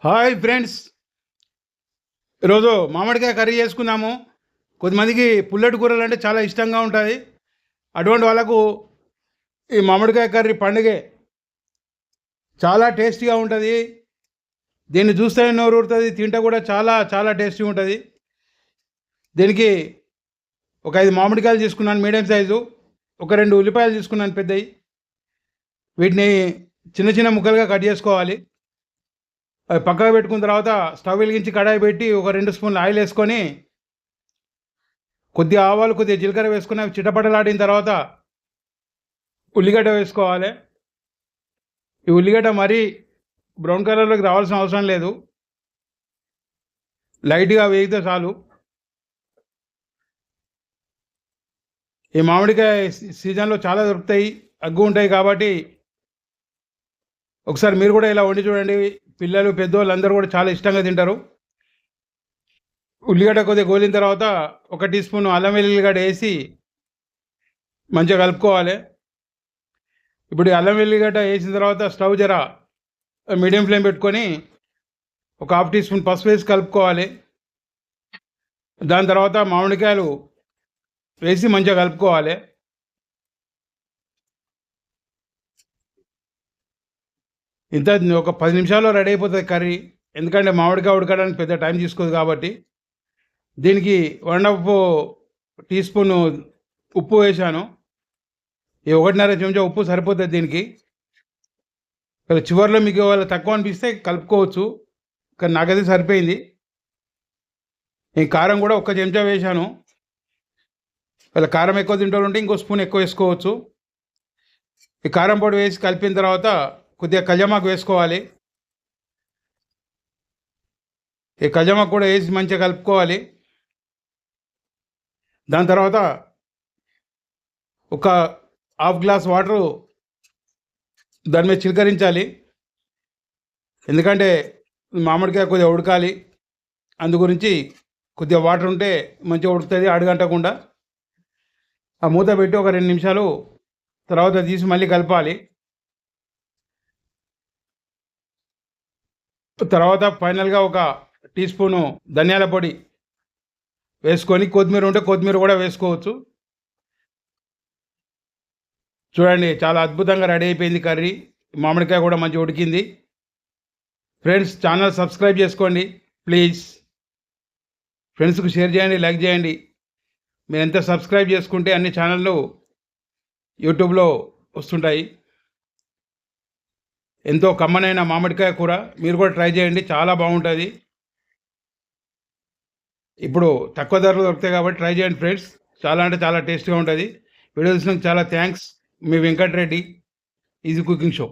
Hi friends, ఈరోజు మామిడికాయ curry చేసుకున్నాము. కొద్దిమందికి పుల్లటి కూరలు అంటే చాలా ఇష్టంగా ఉంటుంది. అటువంటి వాళ్ళకు ఈ మామిడికాయ కర్రీ పండుగే చాలా టేస్టీగా ఉంటుంది. దీన్ని చూస్తేనే నోరు ఊరుతుంది, తింటే కూడా చాలా చాలా టేస్టీగా ఉంటుంది. దీనికి ఒక 5 మామిడికాయలు తీసుకున్నాను మీడియం సైజు, ఒక 2 ఉల్లిపాయలు తీసుకున్నాను పెద్దవి. వీటిని చిన్న చిన్న ముక్కలుగా కట్ చేసుకోవాలి. అవి పక్కకు పెట్టుకున్న తర్వాత స్టవ్ వెలిగించి కడాయి పెట్టి ఒక 2 స్పూన్లు ఆయిల్ వేసుకొని కొద్దిగా ఆవాలు కొద్దిగా జీలకర్ర వేసుకొని అవి చిటపటలాడిన తర్వాత ఉల్లిగడ్డ వేసుకోవాలి. ఈ ఉల్లిగడ్డ మరీ బ్రౌన్ కలర్లోకి రావాల్సిన అవసరం లేదు, లైట్గా వేగితే చాలు. ఈ మామిడికాయ సీజన్లో చాలా దొరుకుతాయి, అగ్గు ఉంటాయి కాబట్టి ఒకసారి మీరు కూడా ఇలా వండి చూడండి. పిల్లలు పెద్దోళ్ళు అందరూ కూడా చాలా ఇష్టంగా తింటారు. ఉల్లిగడ్డ కొద్దిగా గోలిన తర్వాత 1 టీ స్పూన్ అల్లం వెల్లుల్లిగడ్డ వేసి మంచిగా కలుపుకోవాలి. ఇప్పుడు అల్లం వెల్లుల్లిగడ్డ వేసిన తర్వాత స్టవ్ జర మీడియం ఫ్లేమ్ పెట్టుకొని ఒక 1/2 టీ స్పూన్ పసుపు వేసి కలుపుకోవాలి. దాని తర్వాత మామిడికాయలు వేసి మంచిగా కలుపుకోవాలి. ఇంత ఒక 10 నిమిషాల్లో రెడీ అయిపోతుంది కర్రీ. ఎందుకంటే మామిడికాయ ఉడకడానికి పెద్ద టైం తీసుకోదు కాబట్టి. దీనికి 1.5 టీ స్పూన్ ఉప్పు వేసాను. ఈ 1.5 చెంచా ఉప్పు సరిపోతుంది దీనికి. చివరిలో మీకు వాళ్ళ తక్కువ అనిపిస్తే కలుపుకోవచ్చు, కానీ నాకైతే సరిపోయింది. ఈ కారం కూడా 1 చెంచా వేసాను. వాళ్ళ కారం ఎక్కువ తింటారంటే ఇంకో స్పూన్ ఎక్కువ వేసుకోవచ్చు. ఈ కారం పొడి వేసి కలిపిన తర్వాత కొద్దిగా కల్జమాకు వేసుకోవాలి. ఈ కల్జమాకు కూడా వేసి మంచిగా కలుపుకోవాలి. దాని తర్వాత ఒక 1/2 గ్లాస్ వాటరు దాని మీద చిలకరించాలి. ఎందుకంటే మామిడికాయ కొద్దిగా ఉడకాలి, అందు గురించి కొద్దిగా వాటర్ ఉంటే మంచిగా ఉడుకుతుంది అడుగంటకుండా. ఆ మూత పెట్టి ఒక 2 నిమిషాలు తర్వాత తీసి మళ్ళీ కలపాలి. తర్వాత ఫైనల్గా 1 టీ స్పూను ధనియాల పొడి వేసుకొని, కొత్తిమీర ఉంటే కొత్తిమీర కూడా వేసుకోవచ్చు. చూడండి, చాలా అద్భుతంగా రెడీ అయిపోయింది కర్రీ. మామిడికాయ కూడా మంచిగా ఉడికింది. ఫ్రెండ్స్, ఛానల్ సబ్స్క్రైబ్ చేసుకోండి ప్లీజ్. ఫ్రెండ్స్కి షేర్ చేయండి, లైక్ చేయండి. మీరు ఎంత సబ్స్క్రైబ్ చేసుకుంటే అన్ని ఛానళ్ళు యూట్యూబ్లో వస్తుంటాయి. ఎంతో కమ్మనైన మామిడికాయ కూర మీరు కూడా ట్రై చేయండి, చాలా బాగుంటుంది. ఇప్పుడు తక్కువ ధరలో దొరుకుతాయి కాబట్టి ట్రై చేయండి ఫ్రెండ్స్. చాలా అంటే చాలా టేస్ట్గా ఉంటుంది. వీడియో చూసినందుకు చాలా థ్యాంక్స్. మీ Venkat Reddy, easy cooking show.